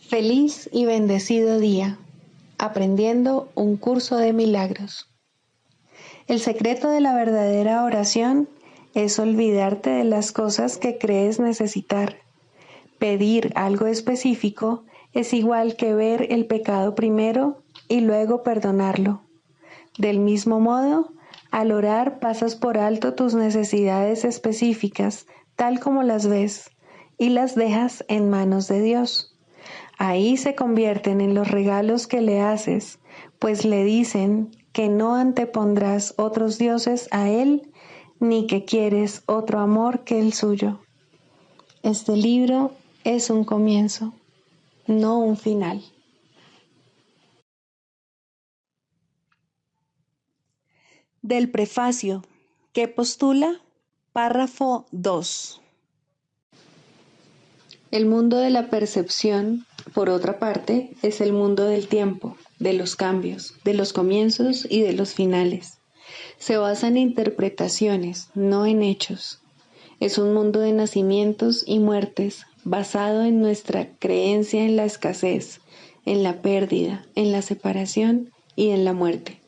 Feliz y bendecido día, aprendiendo un curso de milagros. El secreto de la verdadera oración es olvidarte de las cosas que crees necesitar. Pedir algo específico es igual que ver el pecado primero y luego perdonarlo. Del mismo modo, al orar pasas por alto tus necesidades específicas, tal como las ves, y las dejas en manos de Dios. Ahí se convierten en los regalos que le haces, pues le dicen que no antepondrás otros dioses a Él, ni que quieres otro amor que el suyo. Este libro es un comienzo, no un final. Del prefacio, que postula, párrafo 2. El mundo de la percepción, por otra parte, es el mundo del tiempo, de los cambios, de los comienzos y de los finales. Se basa en interpretaciones, no en hechos. Es un mundo de nacimientos y muertes, basado en nuestra creencia en la escasez, en la pérdida, en la separación y en la muerte.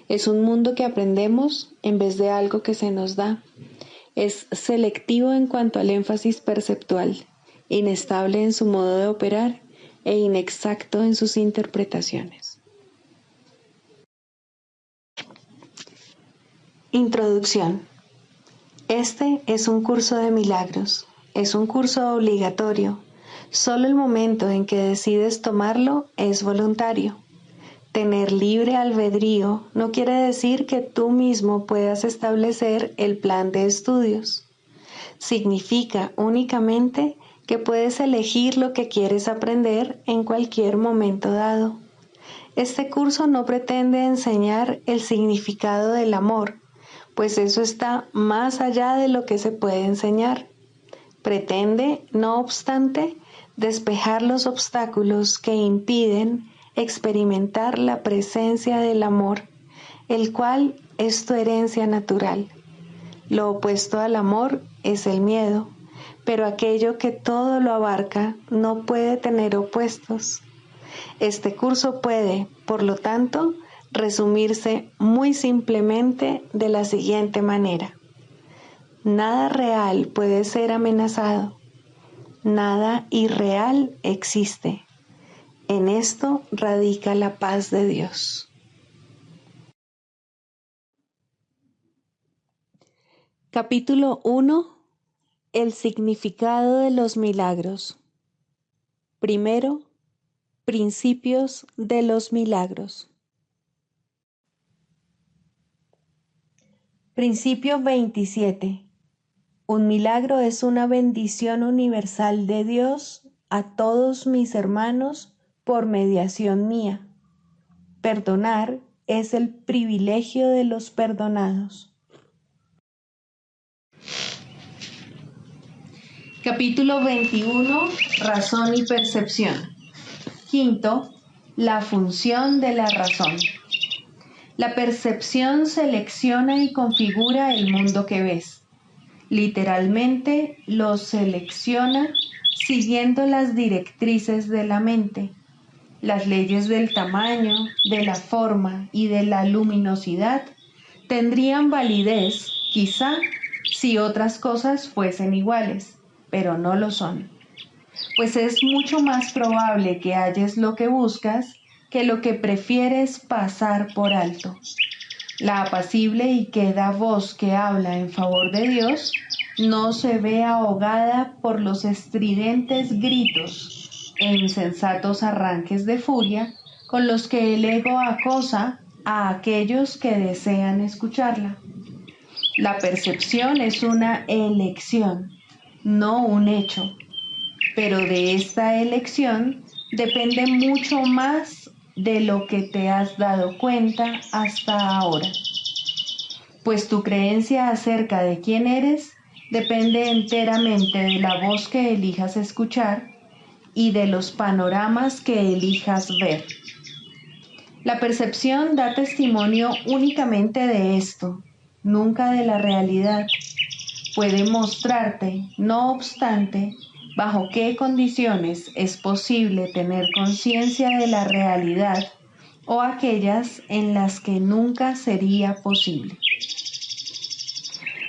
Es un mundo que aprendemos en vez de algo que se nos da. Es selectivo en cuanto al énfasis perceptual, inestable en su modo de operar e inexacto en sus interpretaciones. Introducción. Este es un curso de milagros. Es un curso obligatorio. Solo el momento en que decides tomarlo es voluntario. Tener libre albedrío no quiere decir que tú mismo puedas establecer el plan de estudios. Significa únicamente que puedes elegir lo que quieres aprender en cualquier momento dado. Este curso no pretende enseñar el significado del amor, pues eso está más allá de lo que se puede enseñar. Pretende, no obstante, despejar los obstáculos que impiden experimentar la presencia del amor, el cual es tu herencia natural. Lo opuesto al amor es el miedo, pero aquello que todo lo abarca no puede tener opuestos. Este curso puede, por lo tanto, resumirse muy simplemente de la siguiente manera. Nada real puede ser amenazado. Nada irreal existe. En esto radica la paz de Dios. Capítulo 1. El significado de los milagros. Primero, principios de los milagros. Principio 27. Un milagro es una bendición universal de Dios a todos mis hermanos por mediación mía. Perdonar es el privilegio de los perdonados. Capítulo 21. Razón y percepción. Quinto, la función de la razón. La percepción selecciona y configura el mundo que ves. Literalmente lo selecciona siguiendo las directrices de la mente. Las leyes del tamaño, de la forma y de la luminosidad tendrían validez, quizá, si otras cosas fuesen iguales, pero no lo son. Pues es mucho más probable que halles lo que buscas que lo que prefieres pasar por alto. La apacible y queda voz que habla en favor de Dios no se ve ahogada por los estridentes gritos e insensatos arranques de furia con los que el ego acosa a aquellos que desean escucharla. La percepción es una elección, no un hecho, pero de esta elección depende mucho más de lo que te has dado cuenta hasta ahora. Pues tu creencia acerca de quién eres depende enteramente de la voz que elijas escuchar y de los panoramas que elijas ver. La percepción da testimonio únicamente de esto, nunca de la realidad. Puede mostrarte, no obstante, bajo qué condiciones es posible tener conciencia de la realidad o aquellas en las que nunca sería posible.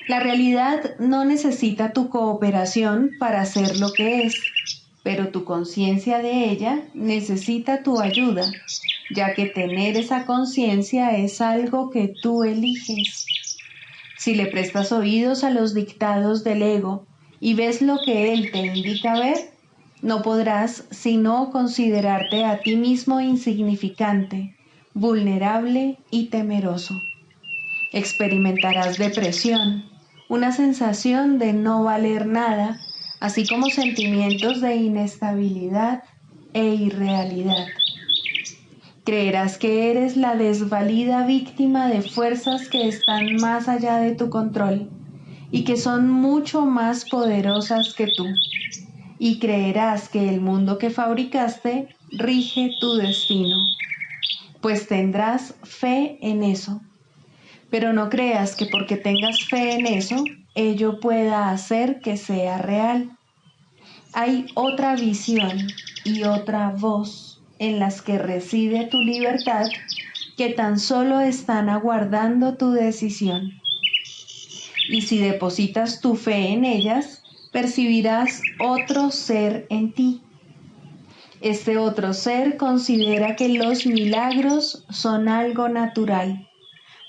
La realidad no necesita tu cooperación para ser lo que es, pero tu conciencia de ella necesita tu ayuda, ya que tener esa conciencia es algo que tú eliges. Si le prestas oídos a los dictados del ego y ves lo que él te indica ver, no podrás sino considerarte a ti mismo insignificante, vulnerable y temeroso. Experimentarás depresión, una sensación de no valer nada, así como sentimientos de inestabilidad e irrealidad. Creerás que eres la desvalida víctima de fuerzas que están más allá de tu control y que son mucho más poderosas que tú. Y creerás que el mundo que fabricaste rige tu destino, pues tendrás fe en eso. Pero no creas que porque tengas fe en eso, ello pueda hacer que sea real. Hay otra visión y otra voz en las que reside tu libertad que tan solo están aguardando tu decisión. Y si depositas tu fe en ellas, percibirás otro ser en ti. Este otro ser considera que los milagros son algo natural,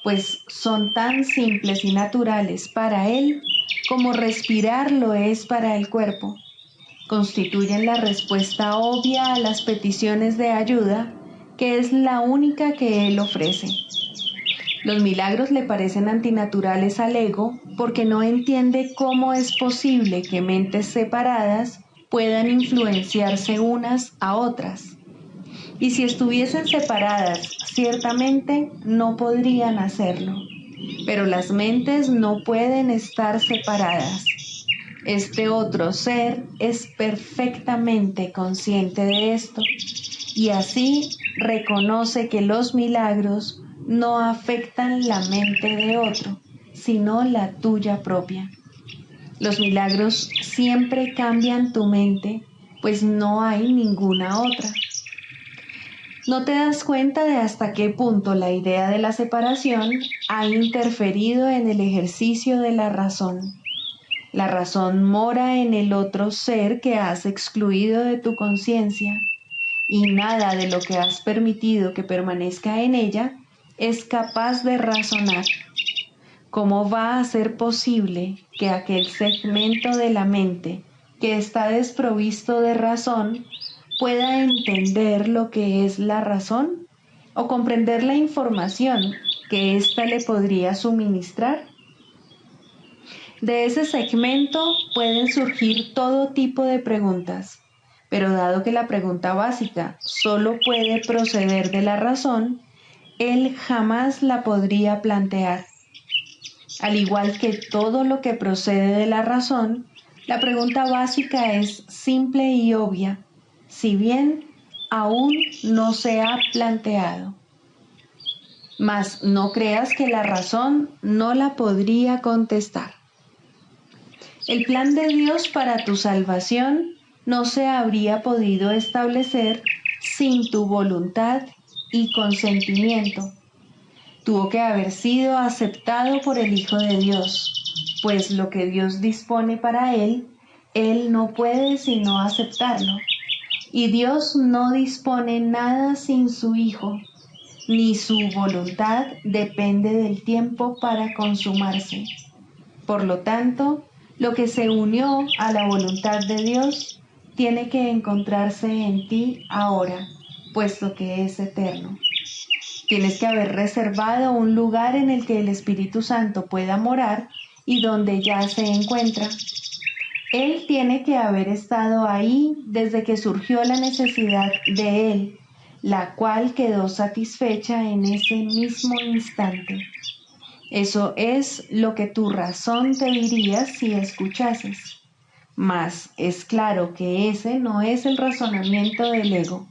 pues son tan simples y naturales para él como respirar lo es para el cuerpo. Constituyen la respuesta obvia a las peticiones de ayuda, que es la única que él ofrece. Los milagros le parecen antinaturales al ego porque no entiende cómo es posible que mentes separadas puedan influenciarse unas a otras. Y si estuviesen separadas, ciertamente no podrían hacerlo. Pero las mentes no pueden estar separadas. Este otro ser es perfectamente consciente de esto y así reconoce que los milagros no afectan la mente de otro, sino la tuya propia. Los milagros siempre cambian tu mente, pues no hay ninguna otra. No te das cuenta de hasta qué punto la idea de la separación ha interferido en el ejercicio de la razón. La razón mora en el otro ser que has excluido de tu conciencia, y nada de lo que has permitido que permanezca en ella es capaz de razonar. ¿Cómo va a ser posible que aquel segmento de la mente que está desprovisto de razón pueda entender lo que es la razón o comprender la información que ésta le podría suministrar? De ese segmento pueden surgir todo tipo de preguntas, pero dado que la pregunta básica solo puede proceder de la razón, él jamás la podría plantear. Al igual que todo lo que procede de la razón, la pregunta básica es simple y obvia, si bien aún no se ha planteado. Mas no creas que la razón no la podría contestar. El plan de Dios para tu salvación no se habría podido establecer sin tu voluntad y consentimiento. Tuvo que haber sido aceptado por el Hijo de Dios, pues lo que Dios dispone para él, él no puede sino aceptarlo. Y Dios no dispone nada sin su Hijo, ni su voluntad depende del tiempo para consumarse. Por lo tanto, lo que se unió a la voluntad de Dios tiene que encontrarse en ti ahora, puesto que es eterno. Tienes que haber reservado un lugar en el que el Espíritu Santo pueda morar y donde ya se encuentra. Él tiene que haber estado ahí desde que surgió la necesidad de Él, la cual quedó satisfecha en ese mismo instante. Eso es lo que tu razón te diría si escuchases. Mas es claro que ese no es el razonamiento del ego.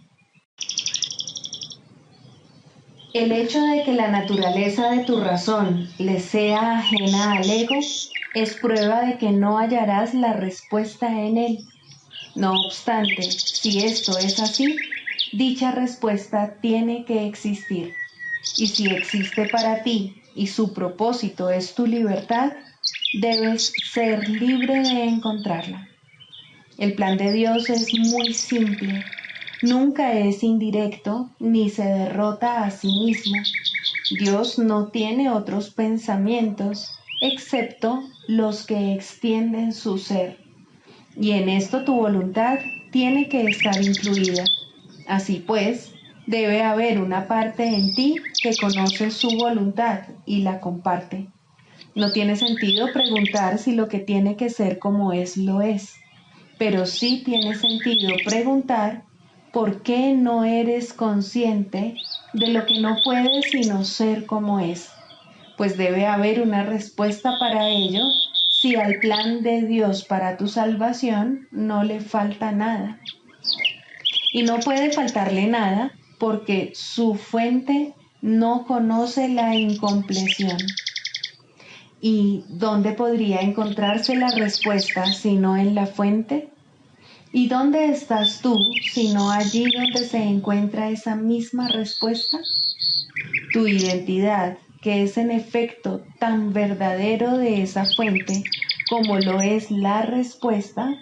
El hecho de que la naturaleza de tu razón le sea ajena al ego es prueba de que no hallarás la respuesta en él. No obstante, si esto es así, dicha respuesta tiene que existir. Y si existe para ti y su propósito es tu libertad, debes ser libre de encontrarla. El plan de Dios es muy simple. Nunca es indirecto ni se derrota a sí mismo. Dios no tiene otros pensamientos excepto los que extienden su ser. Y en esto tu voluntad tiene que estar incluida. Así pues, debe haber una parte en ti que conoce su voluntad y la comparte. No tiene sentido preguntar si lo que tiene que ser como es, lo es. Pero sí tiene sentido preguntar por qué no eres consciente de lo que no puede sino ser como es. Pues debe haber una respuesta para ello si al plan de Dios para tu salvación no le falta nada. Y no puede faltarle nada porque su fuente no conoce la incompleción. ¿Y dónde podría encontrarse la respuesta sino en la fuente? ¿Y dónde estás tú sino allí donde se encuentra esa misma respuesta? Tu identidad, que es en efecto tan verdadero de esa fuente como lo es la respuesta,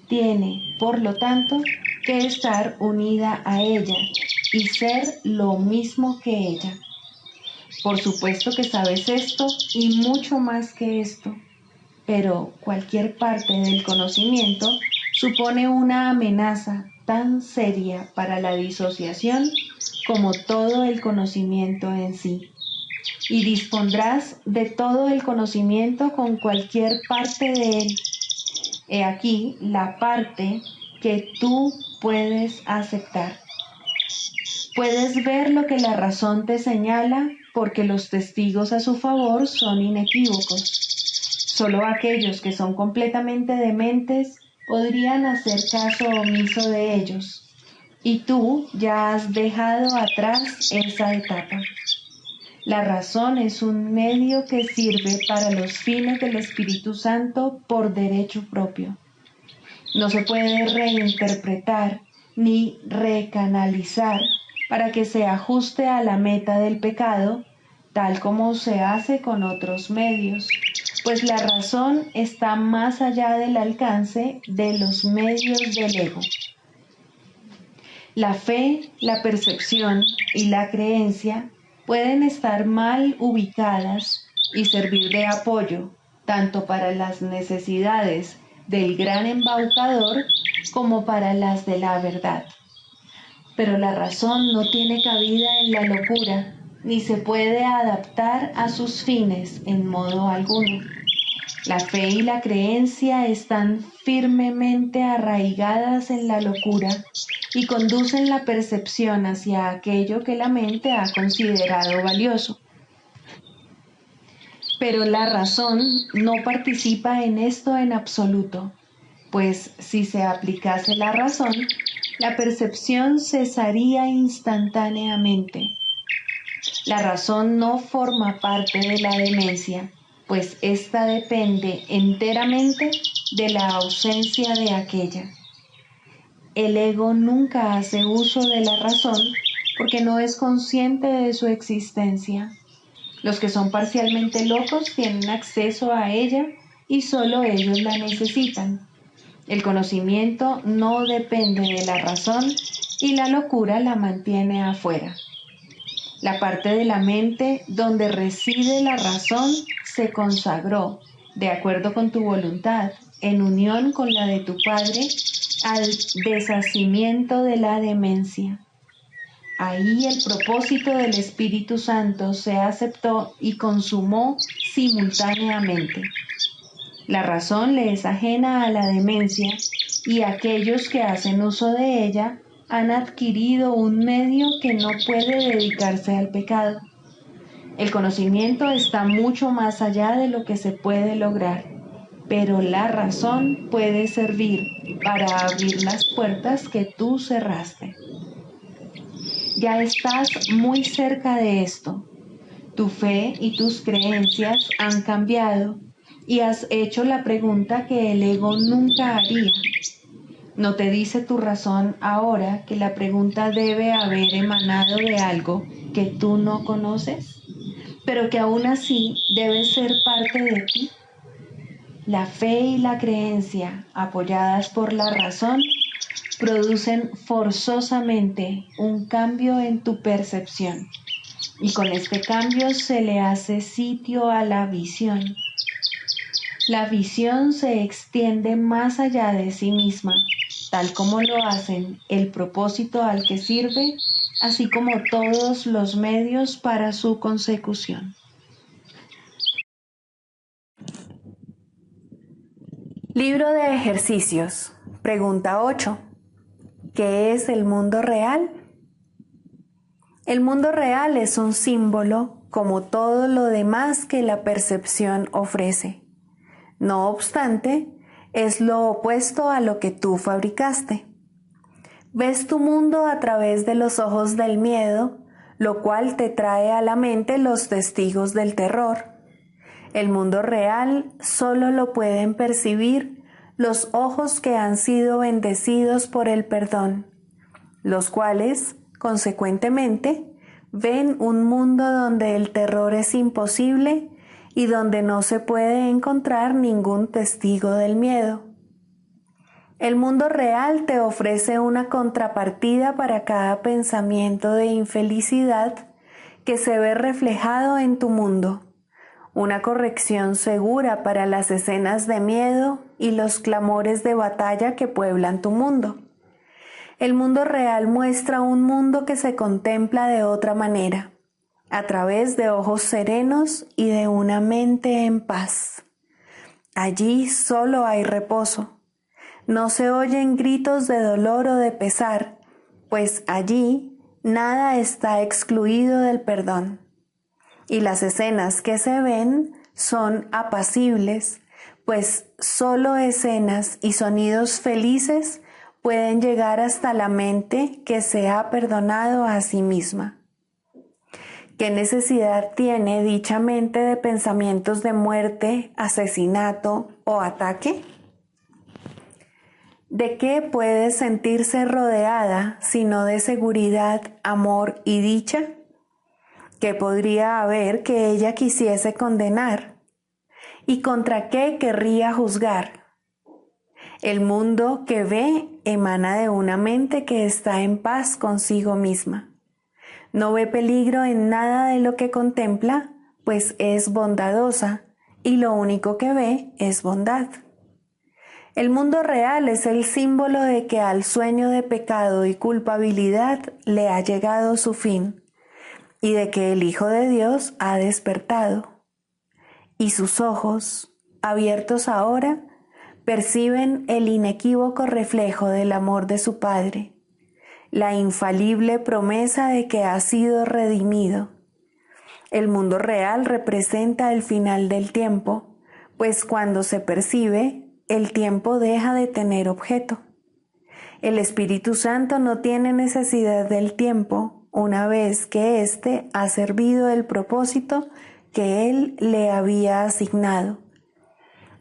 tiene, por lo tanto, que estar unida a ella y ser lo mismo que ella. Por supuesto que sabes esto y mucho más que esto, pero cualquier parte del conocimiento supone una amenaza tan seria para la disociación como todo el conocimiento en sí. Y dispondrás de todo el conocimiento con cualquier parte de él. He aquí la parte que tú puedes aceptar. Puedes ver lo que la razón te señala porque los testigos a su favor son inequívocos. Solo aquellos que son completamente dementes podrían hacer caso omiso de ellos. Y tú ya has dejado atrás esa etapa. La razón es un medio que sirve para los fines del Espíritu Santo por derecho propio. No se puede reinterpretar ni recanalizar para que se ajuste a la meta del pecado, tal como se hace con otros medios, pues la razón está más allá del alcance de los medios del ego. La fe, la percepción y la creencia pueden estar mal ubicadas y servir de apoyo tanto para las necesidades del gran embaucador como para las de la verdad. Pero la razón no tiene cabida en la locura, ni se puede adaptar a sus fines en modo alguno. La fe y la creencia están firmemente arraigadas en la locura y conducen la percepción hacia aquello que la mente ha considerado valioso. Pero la razón no participa en esto en absoluto, pues si se aplicase la razón, la percepción cesaría instantáneamente. La razón no forma parte de la demencia, pues ésta depende enteramente de la ausencia de aquella. El ego nunca hace uso de la razón porque no es consciente de su existencia. Los que son parcialmente locos tienen acceso a ella y solo ellos la necesitan. El conocimiento no depende de la razón y la locura la mantiene afuera. La parte de la mente donde reside la razón se consagró, de acuerdo con tu voluntad, en unión con la de tu Padre, al deshacimiento de la demencia. Ahí el propósito del Espíritu Santo se aceptó y consumó simultáneamente. La razón le es ajena a la demencia y aquellos que hacen uso de ella han adquirido un medio que no puede dedicarse al pecado. El conocimiento está mucho más allá de lo que se puede lograr, pero la razón puede servir para abrir las puertas que tú cerraste. Ya estás muy cerca de esto. Tu fe y tus creencias han cambiado y has hecho la pregunta que el ego nunca haría. ¿No te dice tu razón ahora que la pregunta debe haber emanado de algo que tú no conoces, pero que aún así debe ser parte de ti? La fe y la creencia, apoyadas por la razón, producen forzosamente un cambio en tu percepción, y con este cambio se le hace sitio a la visión. La visión se extiende más allá de sí misma, tal como lo hacen el propósito al que sirve, así como todos los medios para su consecución. Libro de ejercicios. Pregunta 8. ¿Qué es el mundo real? El mundo real es un símbolo como todo lo demás que la percepción ofrece. No obstante, es lo opuesto a lo que tú fabricaste. Ves tu mundo a través de los ojos del miedo, lo cual te trae a la mente los testigos del terror. El mundo real solo lo pueden percibir los ojos que han sido bendecidos por el perdón, los cuales, consecuentemente, ven un mundo donde el terror es imposible y donde no se puede encontrar ningún testigo del miedo. El mundo real te ofrece una contrapartida para cada pensamiento de infelicidad que se ve reflejado en tu mundo, una corrección segura para las escenas de miedo y los clamores de batalla que pueblan tu mundo. El mundo real muestra un mundo que se contempla de otra manera, a través de ojos serenos y de una mente en paz. Allí solo hay reposo. No se oyen gritos de dolor o de pesar, pues allí nada está excluido del perdón. Y las escenas que se ven son apacibles, pues solo escenas y sonidos felices pueden llegar hasta la mente que se ha perdonado a sí misma. ¿Qué necesidad tiene dicha mente de pensamientos de muerte, asesinato o ataque? ¿De qué puede sentirse rodeada sino de seguridad, amor y dicha? ¿Qué podría haber que ella quisiese condenar? ¿Y contra qué querría juzgar? El mundo que ve emana de una mente que está en paz consigo misma. No ve peligro en nada de lo que contempla, pues es bondadosa y lo único que ve es bondad. El mundo real es el símbolo de que al sueño de pecado y culpabilidad le ha llegado su fin y de que el Hijo de Dios ha despertado. Y sus ojos, abiertos ahora, perciben el inequívoco reflejo del amor de su Padre, la infalible promesa de que ha sido redimido. El mundo real representa el final del tiempo, pues cuando se percibe, el tiempo deja de tener objeto. El Espíritu Santo no tiene necesidad del tiempo una vez que éste ha servido el propósito que Él le había asignado.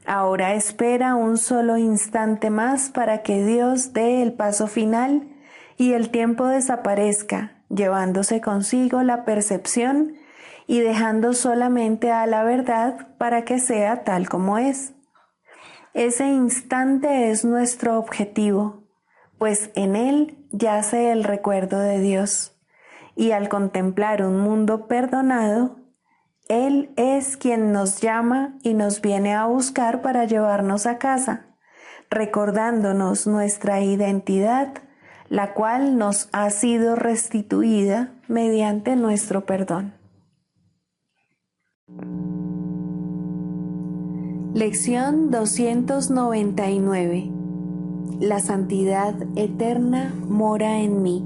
Ahora espera un solo instante más para que Dios dé el paso final y el tiempo desaparezca, llevándose consigo la percepción y dejando solamente a la verdad para que sea tal como es. Ese instante es nuestro objetivo, pues en él yace el recuerdo de Dios, y al contemplar un mundo perdonado, Él es quien nos llama y nos viene a buscar para llevarnos a casa, recordándonos nuestra identidad, la cual nos ha sido restituida mediante nuestro perdón. Lección 299. La santidad eterna mora en mí.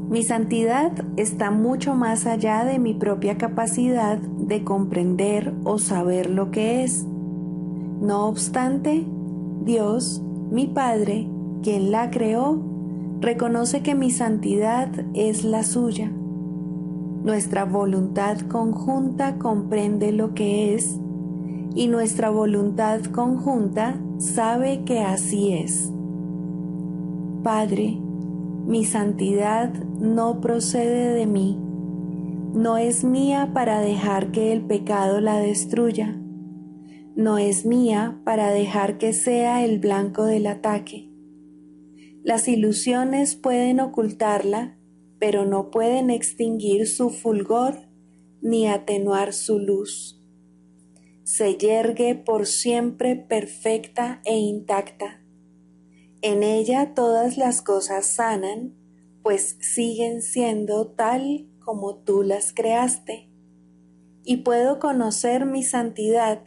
Mi santidad está mucho más allá de mi propia capacidad de comprender o saber lo que es. No obstante, Dios, mi Padre, quien la creó, reconoce que mi santidad es la suya. Nuestra voluntad conjunta comprende lo que es, y nuestra voluntad conjunta sabe que así es. Padre, mi santidad no procede de mí, no es mía para dejar que el pecado la destruya, no es mía para dejar que sea el blanco del ataque. Las ilusiones pueden ocultarla, pero no pueden extinguir su fulgor ni atenuar su luz. Se yergue por siempre perfecta e intacta. En ella todas las cosas sanan, pues siguen siendo tal como tú las creaste. Y puedo conocer mi santidad,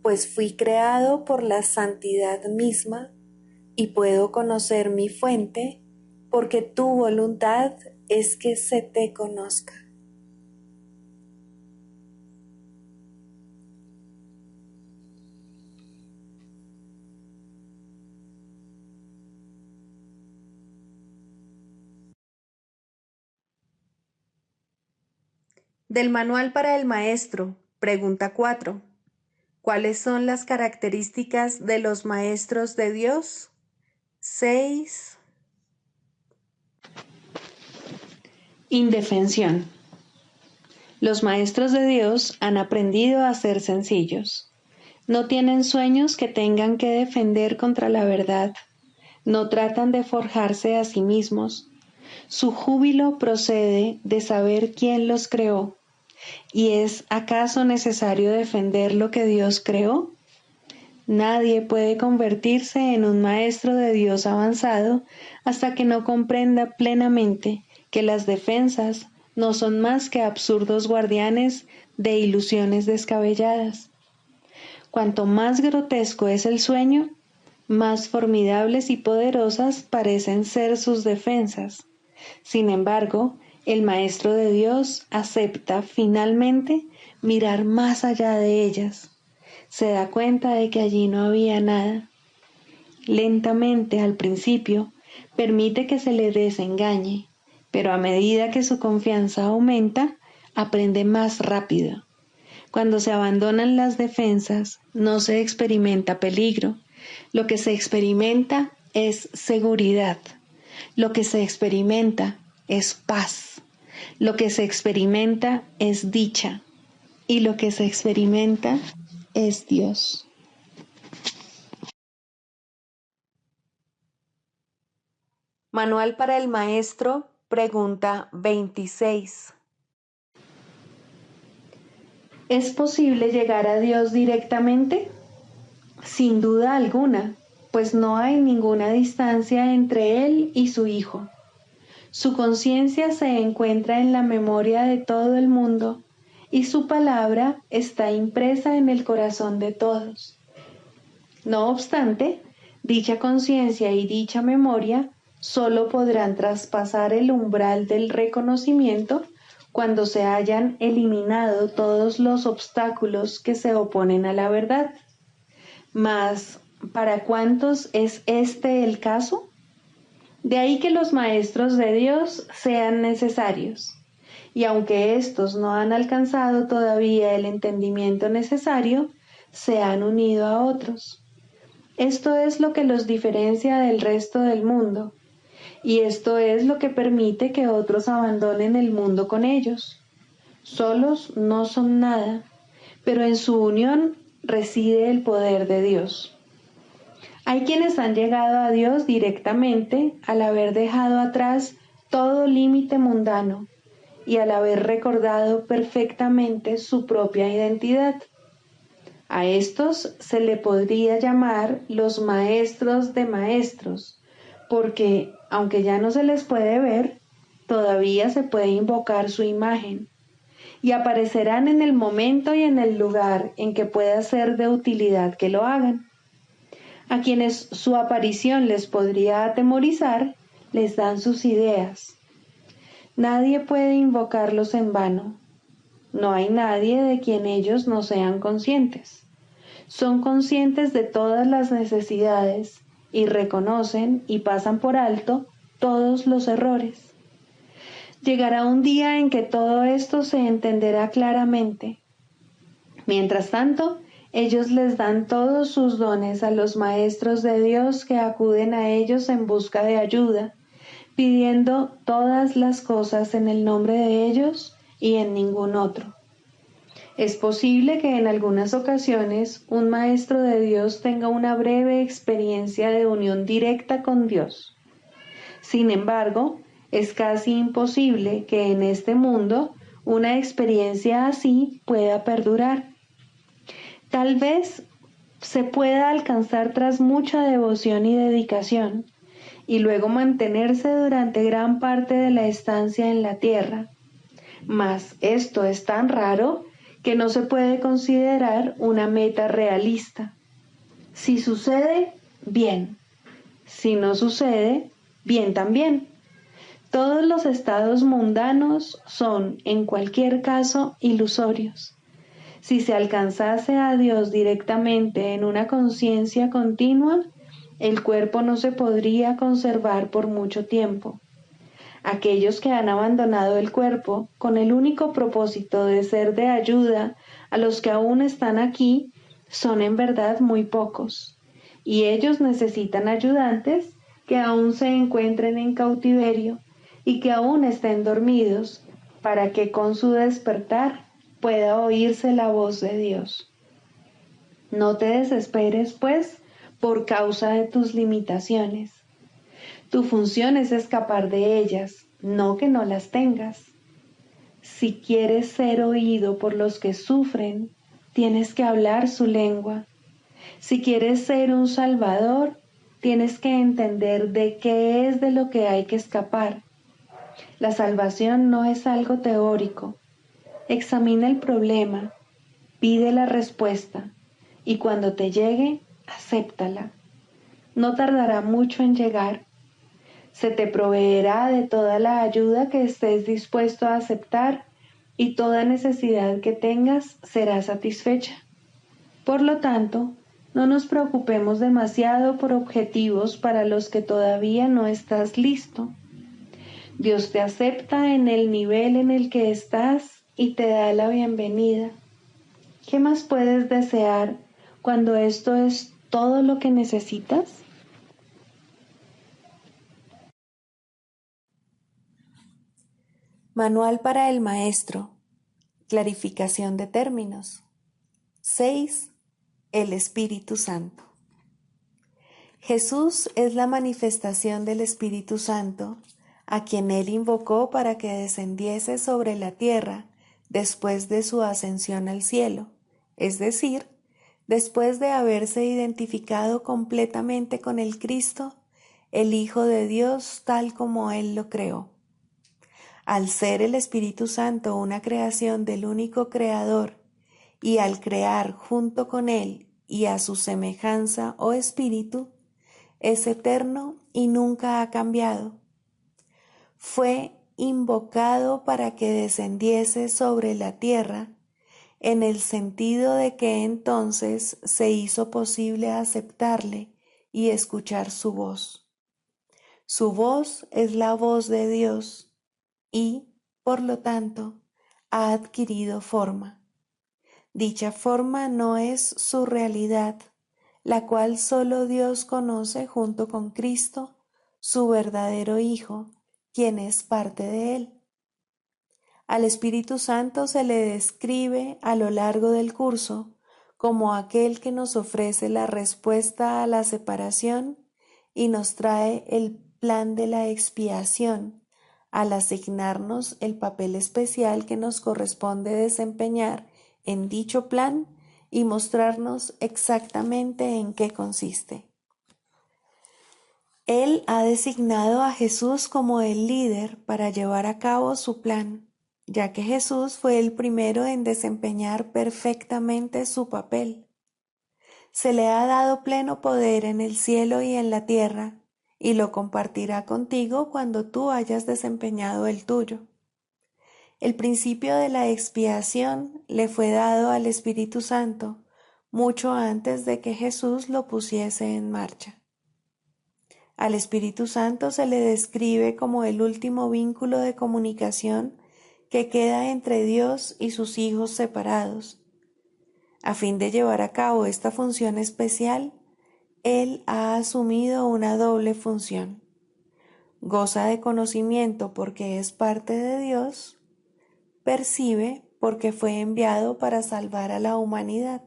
pues fui creado por la santidad misma, y puedo conocer mi fuente, porque tu voluntad es que se te conozca. Del Manual para el Maestro, pregunta 4. ¿Cuáles son las características de los maestros de Dios? 6. Indefensión. Los maestros de Dios han aprendido a ser sencillos. No tienen sueños que tengan que defender contra la verdad. No tratan de forjarse a sí mismos. Su júbilo procede de saber quién los creó. ¿Y es acaso necesario defender lo que Dios creó? Nadie puede convertirse en un maestro de Dios avanzado hasta que no comprenda plenamente que las defensas no son más que absurdos guardianes de ilusiones descabelladas. Cuanto más grotesco es el sueño, más formidables y poderosas parecen ser sus defensas. Sin embargo, el Maestro de Dios acepta finalmente mirar más allá de ellas. Se da cuenta de que allí no había nada. Lentamente, al principio, permite que se le desengañe, pero a medida que su confianza aumenta, aprende más rápido. Cuando se abandonan las defensas, no se experimenta peligro. Lo que se experimenta es seguridad. Lo que se experimenta es paz. Lo que se experimenta es dicha. Y lo que se experimenta es Dios. Manual para el Maestro, pregunta 26. ¿Es posible llegar a Dios directamente? Sin duda alguna, pues no hay ninguna distancia entre Él y su Hijo. Su conciencia se encuentra en la memoria de todo el mundo y su palabra está impresa en el corazón de todos. No obstante, dicha conciencia y dicha memoria solo podrán traspasar el umbral del reconocimiento cuando se hayan eliminado todos los obstáculos que se oponen a la verdad. Mas, ¿para cuántos es este el caso? De ahí que los maestros de Dios sean necesarios. Y aunque éstos no han alcanzado todavía el entendimiento necesario, se han unido a otros. Esto es lo que los diferencia del resto del mundo, y esto es lo que permite que otros abandonen el mundo con ellos. Solos no son nada, pero en su unión reside el poder de Dios. Hay quienes han llegado a Dios directamente al haber dejado atrás todo límite mundano y al haber recordado perfectamente su propia identidad. A estos se le podría llamar los maestros de maestros, porque, aunque ya no se les puede ver, todavía se puede invocar su imagen, y aparecerán en el momento y en el lugar en que pueda ser de utilidad que lo hagan. A quienes su aparición les podría atemorizar, les dan sus ideas. Nadie puede invocarlos en vano. No hay nadie de quien ellos no sean conscientes. Son conscientes de todas las necesidades y reconocen y pasan por alto todos los errores. Llegará un día en que todo esto se entenderá claramente. Mientras tanto, Ellos les dan todos sus dones a los maestros de Dios que acuden a ellos en busca de ayuda, pidiendo todas las cosas en el nombre de ellos y en ningún otro. Es posible que en algunas ocasiones un maestro de Dios tenga una breve experiencia de unión directa con Dios. Sin embargo, es casi imposible que en este mundo una experiencia así pueda perdurar. Tal vez se pueda alcanzar tras mucha devoción y dedicación, y luego mantenerse durante gran parte de la estancia en la tierra. Mas esto es tan raro que no se puede considerar una meta realista. Si sucede, bien. Si no sucede, bien también. Todos los estados mundanos son, en cualquier caso, ilusorios. Si se alcanzase a Dios directamente en una conciencia continua, el cuerpo no se podría conservar por mucho tiempo. Aquellos que han abandonado el cuerpo con el único propósito de ser de ayuda a los que aún están aquí son en verdad muy pocos, y ellos necesitan ayudantes que aún se encuentren en cautiverio y que aún estén dormidos, para que con su despertar pueda oírse la voz de Dios. No te desesperes, pues, por causa de tus limitaciones. Tu función es escapar de ellas, no que no las tengas. Si quieres ser oído por los que sufren, tienes que hablar su lengua. Si quieres ser un salvador, tienes que entender de qué es de lo que hay que escapar. La salvación no es algo teórico. Examina el problema, pide la respuesta y cuando te llegue, acéptala. No tardará mucho en llegar. Se te proveerá de toda la ayuda que estés dispuesto a aceptar y toda necesidad que tengas será satisfecha. Por lo tanto, no nos preocupemos demasiado por objetivos para los que todavía no estás listo. Dios te acepta en el nivel en el que estás y te da la bienvenida. ¿Qué más puedes desear cuando esto es todo lo que necesitas? Manual para el maestro. Clarificación de términos. 6. El Espíritu Santo. Jesús es la manifestación del Espíritu Santo, a quien Él invocó para que descendiese sobre la tierra después de su ascensión al cielo, es decir, después de haberse identificado completamente con el Cristo, el Hijo de Dios tal como Él lo creó. Al ser el Espíritu Santo una creación del único Creador, y al crear junto con Él y a su semejanza o espíritu, es eterno y nunca ha cambiado. Fue invocado para que descendiese sobre la tierra, en el sentido de que entonces se hizo posible aceptarle y escuchar su voz. Su voz es la voz de Dios y, por lo tanto, ha adquirido forma. Dicha forma no es su realidad, la cual solo Dios conoce junto con Cristo, su verdadero Hijo, quien es parte de Él. Al Espíritu Santo se le describe a lo largo del curso como aquel que nos ofrece la respuesta a la separación y nos trae el plan de la expiación, al asignarnos el papel especial que nos corresponde desempeñar en dicho plan y mostrarnos exactamente en qué consiste. Él ha designado a Jesús como el líder para llevar a cabo su plan, ya que Jesús fue el primero en desempeñar perfectamente su papel. Se le ha dado pleno poder en el cielo y en la tierra, y lo compartirá contigo cuando tú hayas desempeñado el tuyo. El principio de la expiación le fue dado al Espíritu Santo mucho antes de que Jesús lo pusiese en marcha. Al Espíritu Santo se le describe como el último vínculo de comunicación que queda entre Dios y sus hijos separados. A fin de llevar a cabo esta función especial, Él ha asumido una doble función. Goza de conocimiento porque es parte de Dios, percibe porque fue enviado para salvar a la humanidad.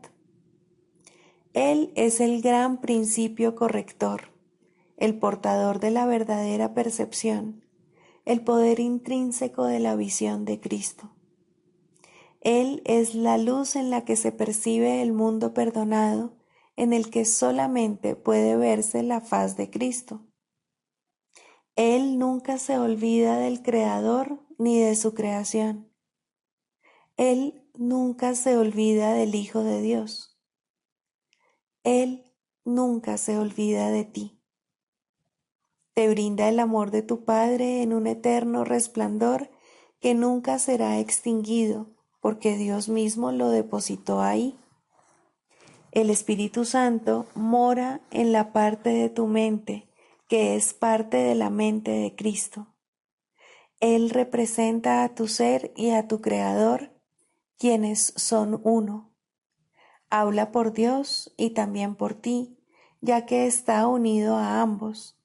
Él es el gran principio corrector, el portador de la verdadera percepción, el poder intrínseco de la visión de Cristo. Él es la luz en la que se percibe el mundo perdonado, en el que solamente puede verse la faz de Cristo. Él nunca se olvida del Creador ni de su creación. Él nunca se olvida del Hijo de Dios. Él nunca se olvida de ti. Te brinda el amor de tu Padre en un eterno resplandor que nunca será extinguido, porque Dios mismo lo depositó ahí. El Espíritu Santo mora en la parte de tu mente, que es parte de la mente de Cristo. Él representa a tu ser y a tu Creador, quienes son uno. Habla por Dios y también por ti, ya que está unido a ambos.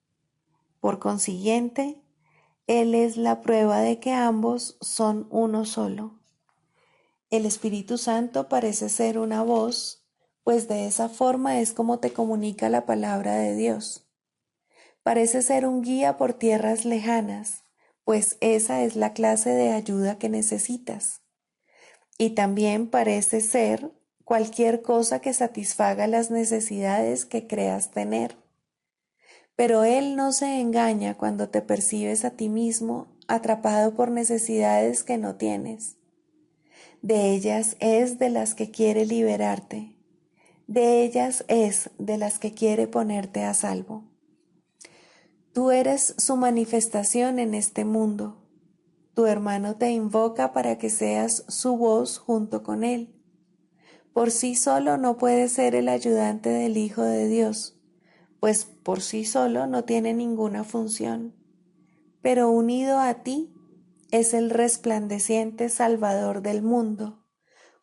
Por consiguiente, Él es la prueba de que ambos son uno solo. El Espíritu Santo parece ser una voz, pues de esa forma es como te comunica la palabra de Dios. Parece ser un guía por tierras lejanas, pues esa es la clase de ayuda que necesitas. Y también parece ser cualquier cosa que satisfaga las necesidades que creas tener. Pero Él no se engaña cuando te percibes a ti mismo atrapado por necesidades que no tienes. De ellas es de las que quiere liberarte. De ellas es de las que quiere ponerte a salvo. Tú eres su manifestación en este mundo. Tu hermano te invoca para que seas su voz junto con él. Por sí solo no puede ser el ayudante del Hijo de Dios, pues por sí solo no tiene ninguna función. Pero unido a ti es el resplandeciente Salvador del mundo,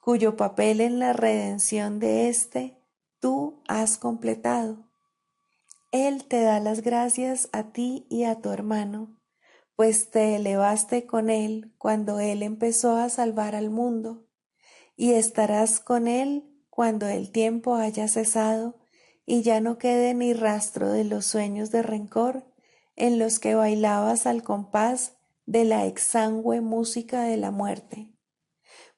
cuyo papel en la redención de éste tú has completado. Él te da las gracias a ti y a tu hermano, pues te elevaste con Él cuando Él empezó a salvar al mundo, y estarás con Él cuando el tiempo haya cesado y ya no quede ni rastro de los sueños de rencor en los que bailabas al compás de la exangüe música de la muerte,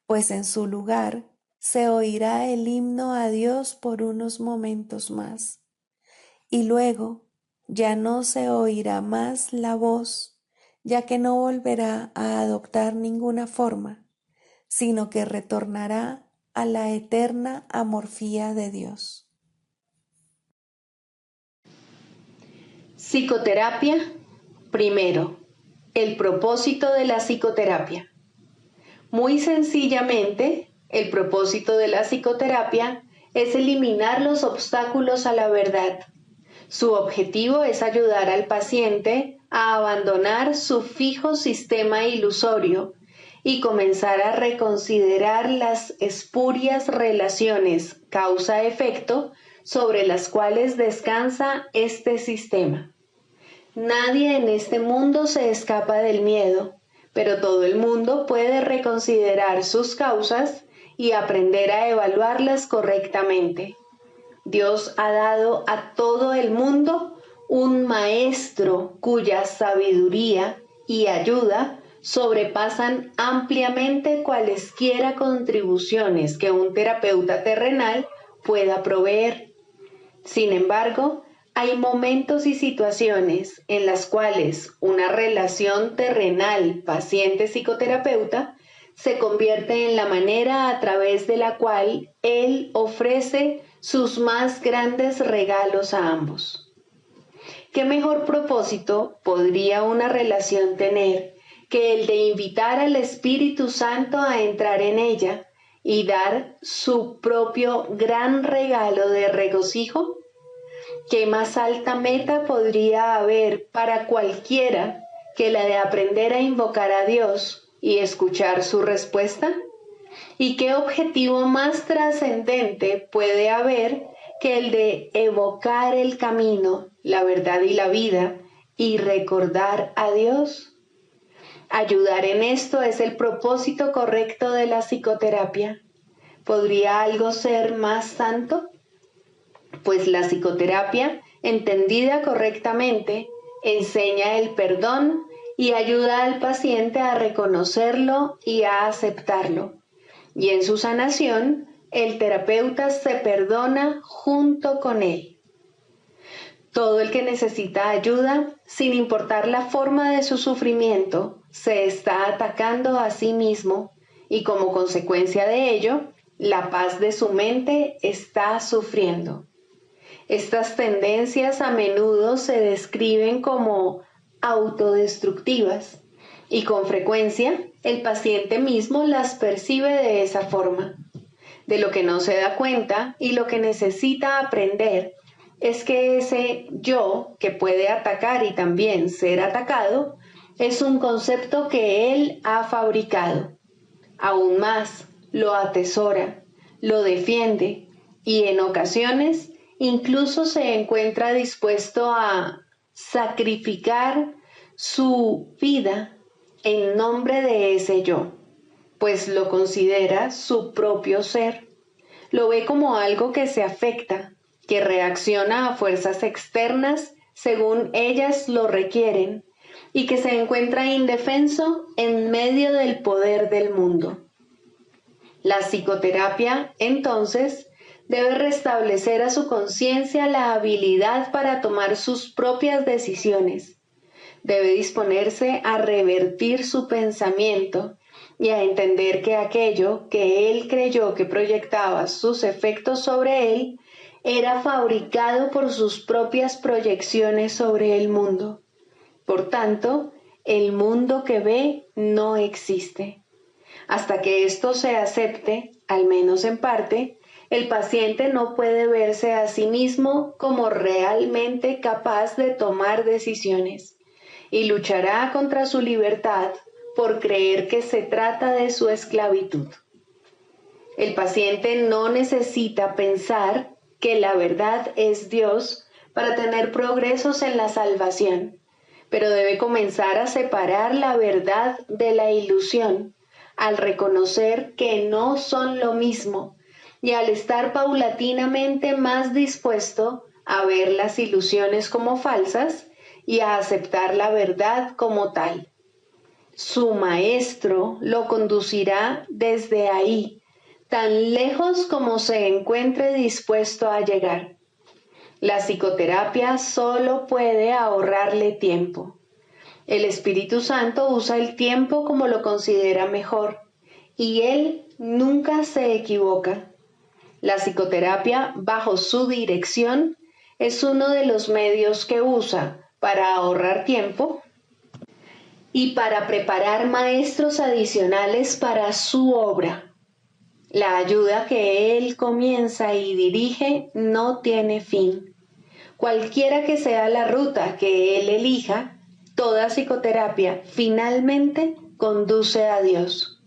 pues en su lugar se oirá el himno a Dios por unos momentos más. Y luego ya no se oirá más la voz, ya que no volverá a adoptar ninguna forma, sino que retornará a la eterna amorfía de Dios. Psicoterapia. Primero, el propósito de la psicoterapia. Muy sencillamente, el propósito de la psicoterapia es eliminar los obstáculos a la verdad. Su objetivo es ayudar al paciente a abandonar su fijo sistema ilusorio y comenzar a reconsiderar las espurias relaciones causa-efecto sobre las cuales descansa este sistema. Nadie en este mundo se escapa del miedo, pero todo el mundo puede reconsiderar sus causas y aprender a evaluarlas correctamente. Dios ha dado a todo el mundo un maestro cuya sabiduría y ayuda sobrepasan ampliamente cualesquiera contribuciones que un terapeuta terrenal pueda proveer. Sin embargo, hay momentos y situaciones en las cuales una relación terrenal paciente-psicoterapeuta se convierte en la manera a través de la cual él ofrece sus más grandes regalos a ambos. ¿Qué mejor propósito podría una relación tener que el de invitar al Espíritu Santo a entrar en ella y dar su propio gran regalo de regocijo? ¿Qué más alta meta podría haber para cualquiera que la de aprender a invocar a Dios y escuchar su respuesta? ¿Y qué objetivo más trascendente puede haber que el de evocar el camino, la verdad y la vida y recordar a Dios? Ayudar en esto es el propósito correcto de la psicoterapia. ¿Podría algo ser más santo? Pues la psicoterapia, entendida correctamente, enseña el perdón y ayuda al paciente a reconocerlo y a aceptarlo. Y en su sanación, el terapeuta se perdona junto con él. Todo el que necesita ayuda, sin importar la forma de su sufrimiento, se está atacando a sí mismo y como consecuencia de ello, la paz de su mente está sufriendo. Estas tendencias a menudo se describen como autodestructivas y con frecuencia el paciente mismo las percibe de esa forma. De lo que no se da cuenta y lo que necesita aprender es que ese yo que puede atacar y también ser atacado es un concepto que él ha fabricado. Aún más, lo atesora, lo defiende y en ocasiones incluso se encuentra dispuesto a sacrificar su vida en nombre de ese yo, pues lo considera su propio ser. Lo ve como algo que se afecta, que reacciona a fuerzas externas según ellas lo requieren y que se encuentra indefenso en medio del poder del mundo. La psicoterapia, entonces, debe restablecer a su conciencia la habilidad para tomar sus propias decisiones. Debe disponerse a revertir su pensamiento y a entender que aquello que él creyó que proyectaba sus efectos sobre él era fabricado por sus propias proyecciones sobre el mundo. Por tanto, el mundo que ve no existe. Hasta que esto se acepte, al menos en parte, el paciente no puede verse a sí mismo como realmente capaz de tomar decisiones y luchará contra su libertad por creer que se trata de su esclavitud. El paciente no necesita pensar que la verdad es Dios para tener progresos en la salvación, pero debe comenzar a separar la verdad de la ilusión al reconocer que no son lo mismo y al estar paulatinamente más dispuesto a ver las ilusiones como falsas y a aceptar la verdad como tal. Su maestro lo conducirá desde ahí, tan lejos como se encuentre dispuesto a llegar. La psicoterapia solo puede ahorrarle tiempo. El Espíritu Santo usa el tiempo como lo considera mejor, y Él nunca se equivoca. La psicoterapia, bajo su dirección, es uno de los medios que usa para ahorrar tiempo y para preparar maestros adicionales para su obra. La ayuda que Él comienza y dirige no tiene fin. Cualquiera que sea la ruta que Él elija, toda psicoterapia finalmente conduce a Dios.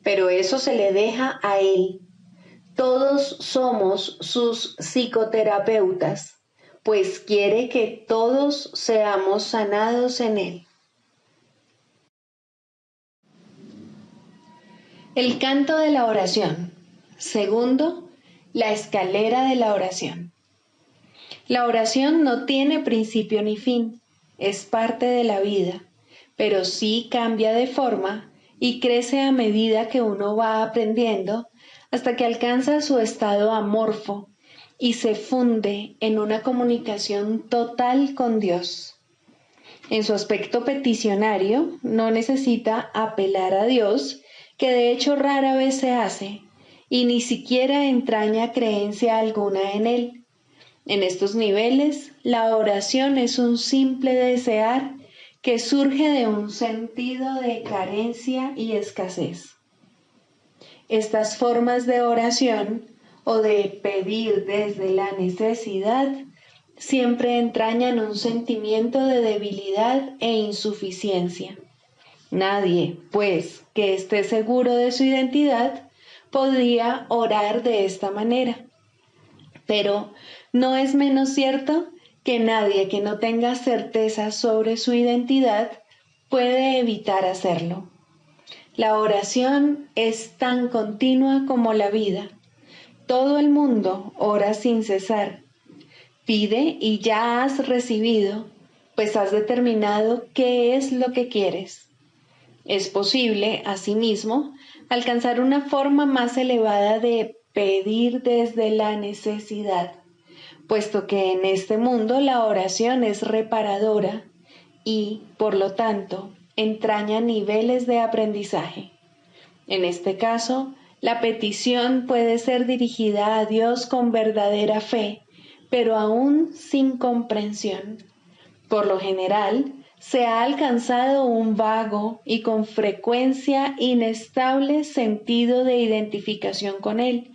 Pero eso se le deja a Él. Todos somos sus psicoterapeutas, pues quiere que todos seamos sanados en Él. El canto de la oración. Segundo, la escalera de la oración. La oración no tiene principio ni fin, es parte de la vida, pero sí cambia de forma y crece a medida que uno va aprendiendo hasta que alcanza su estado amorfo y se funde en una comunicación total con Dios. En su aspecto peticionario, no necesita apelar a Dios, que de hecho rara vez se hace, y ni siquiera entraña creencia alguna en Él. En estos niveles, la oración es un simple desear que surge de un sentido de carencia y escasez. Estas formas de oración o de pedir desde la necesidad siempre entrañan un sentimiento de debilidad e insuficiencia. Nadie, pues, que esté seguro de su identidad, podría orar de esta manera. Pero no es menos cierto que nadie que no tenga certeza sobre su identidad puede evitar hacerlo. La oración es tan continua como la vida. Todo el mundo ora sin cesar. Pide y ya has recibido, pues has determinado qué es lo que quieres. Es posible, asimismo, alcanzar una forma más elevada de pedir desde la necesidad, puesto que en este mundo la oración es reparadora y, por lo tanto, entraña niveles de aprendizaje. En este caso, la petición puede ser dirigida a Dios con verdadera fe, pero aún sin comprensión. Por lo general, se ha alcanzado un vago y con frecuencia inestable sentido de identificación con Él,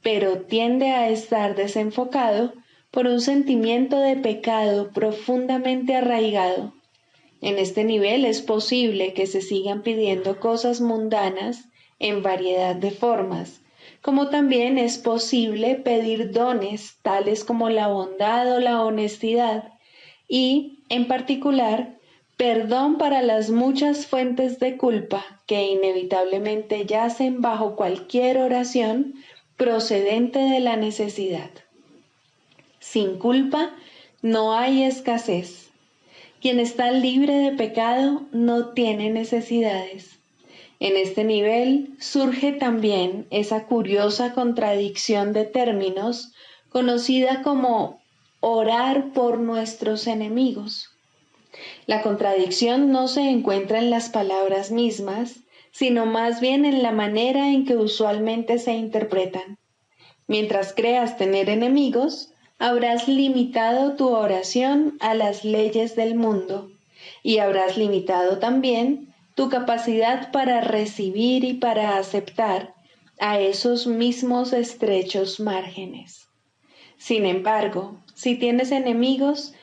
pero tiende a estar desenfocado por un sentimiento de pecado profundamente arraigado. En este nivel es posible que se sigan pidiendo cosas mundanas en variedad de formas, como también es posible pedir dones tales como la bondad o la honestidad y, en particular, perdón para las muchas fuentes de culpa que inevitablemente yacen bajo cualquier oración procedente de la necesidad. Sin culpa no hay escasez. Quien está libre de pecado no tiene necesidades. En este nivel surge también esa curiosa contradicción de términos conocida como orar por nuestros enemigos. La contradicción no se encuentra en las palabras mismas, sino más bien en la manera en que usualmente se interpretan. Mientras creas tener enemigos, habrás limitado tu oración a las leyes del mundo y habrás limitado también tu capacidad para recibir y para aceptar a esos mismos estrechos márgenes. Sin embargo, si tienes enemigos,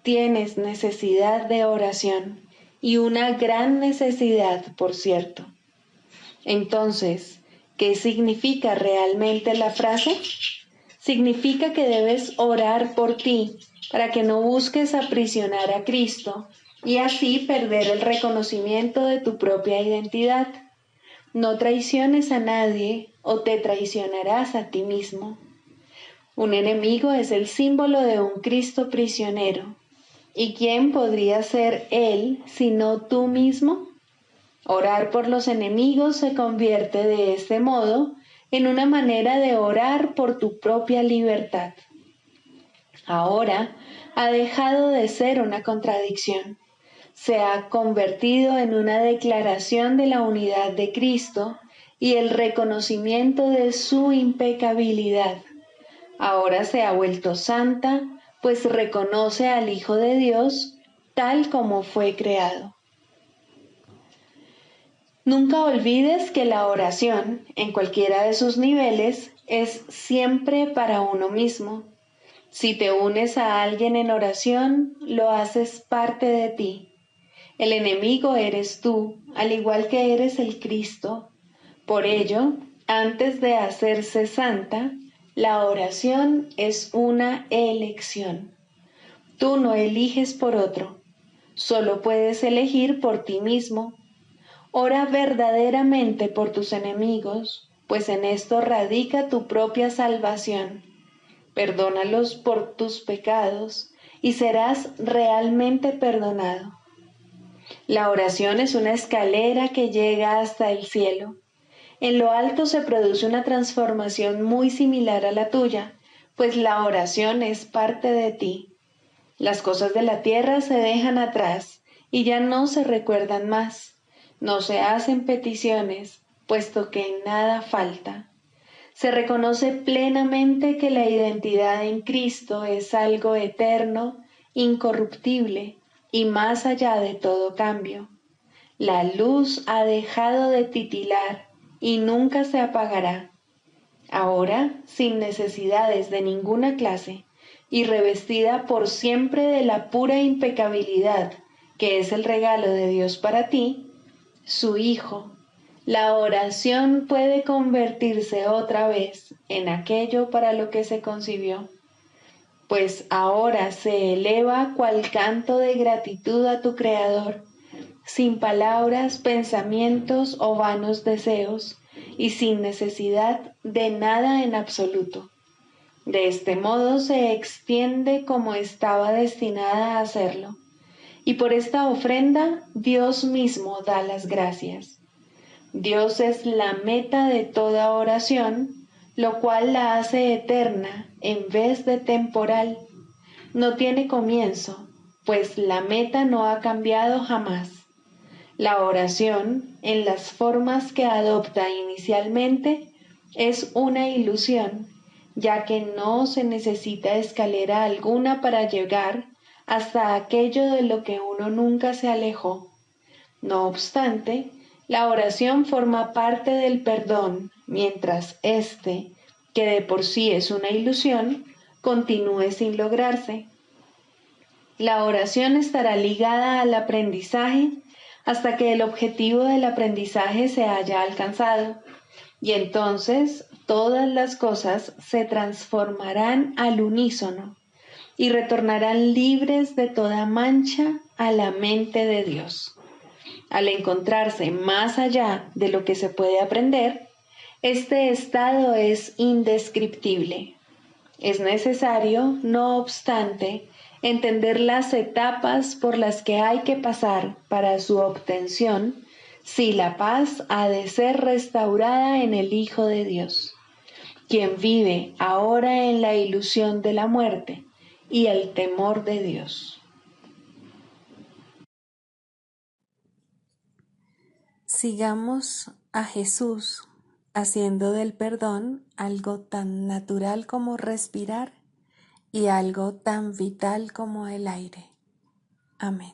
tienes necesidad de oración y una gran necesidad, por cierto. Entonces, ¿qué significa realmente la frase? Significa que debes orar por ti para que no busques aprisionar a Cristo y así perder el reconocimiento de tu propia identidad. No traiciones a nadie o te traicionarás a ti mismo. Un enemigo es el símbolo de un Cristo prisionero. ¿Y quién podría ser él sino tú mismo? Orar por los enemigos se convierte de este modo en una manera de orar por tu propia libertad. Ahora ha dejado de ser una contradicción. Se ha convertido en una declaración de la unidad de Cristo y el reconocimiento de su impecabilidad. Ahora se ha vuelto santa, pues reconoce al Hijo de Dios tal como fue creado. Nunca olvides que la oración, en cualquiera de sus niveles, es siempre para uno mismo. Si te unes a alguien en oración, lo haces parte de ti. El enemigo eres tú, al igual que eres el Cristo. Por ello, antes de hacerse santa, la oración es una elección. Tú no eliges por otro, solo puedes elegir por ti mismo. Ora verdaderamente por tus enemigos, pues en esto radica tu propia salvación. Perdónalos por tus pecados y serás realmente perdonado. La oración es una escalera que llega hasta el cielo. En lo alto se produce una transformación muy similar a la tuya, pues la oración es parte de ti. Las cosas de la tierra se dejan atrás y ya no se recuerdan más. No se hacen peticiones, puesto que nada falta. Se reconoce plenamente que la identidad en Cristo es algo eterno, incorruptible y más allá de todo cambio. La luz ha dejado de titilar y nunca se apagará. Ahora, sin necesidades de ninguna clase y revestida por siempre de la pura impecabilidad que es el regalo de Dios para ti, su Hijo, La oración puede convertirse otra vez en aquello para lo que se concibió, pues ahora se eleva cual canto de gratitud a tu Creador, sin palabras, pensamientos o vanos deseos, y sin necesidad de nada en absoluto. De este modo se extiende como estaba destinada a hacerlo, y por esta ofrenda Dios mismo da las gracias. Dios es la meta de toda oración, lo cual la hace eterna en vez de temporal. No tiene comienzo, pues la meta no ha cambiado jamás. La oración, en las formas que adopta inicialmente, es una ilusión, ya que no se necesita escalera alguna para llegar hasta aquello de lo que uno nunca se alejó. No obstante, la oración forma parte del perdón, mientras éste, que de por sí es una ilusión, continúe sin lograrse. La oración estará ligada al aprendizaje hasta que el objetivo del aprendizaje se haya alcanzado, y entonces todas las cosas se transformarán al unísono y retornarán libres de toda mancha a la mente de Dios. Al encontrarse más allá de lo que se puede aprender, este estado es indescriptible. Es necesario, no obstante, entender las etapas por las que hay que pasar para su obtención, si la paz ha de ser restaurada en el Hijo de Dios, quien vive ahora en la ilusión de la muerte y el temor de Dios. Sigamos a Jesús haciendo del perdón algo tan natural como respirar y algo tan vital como el aire. Amén.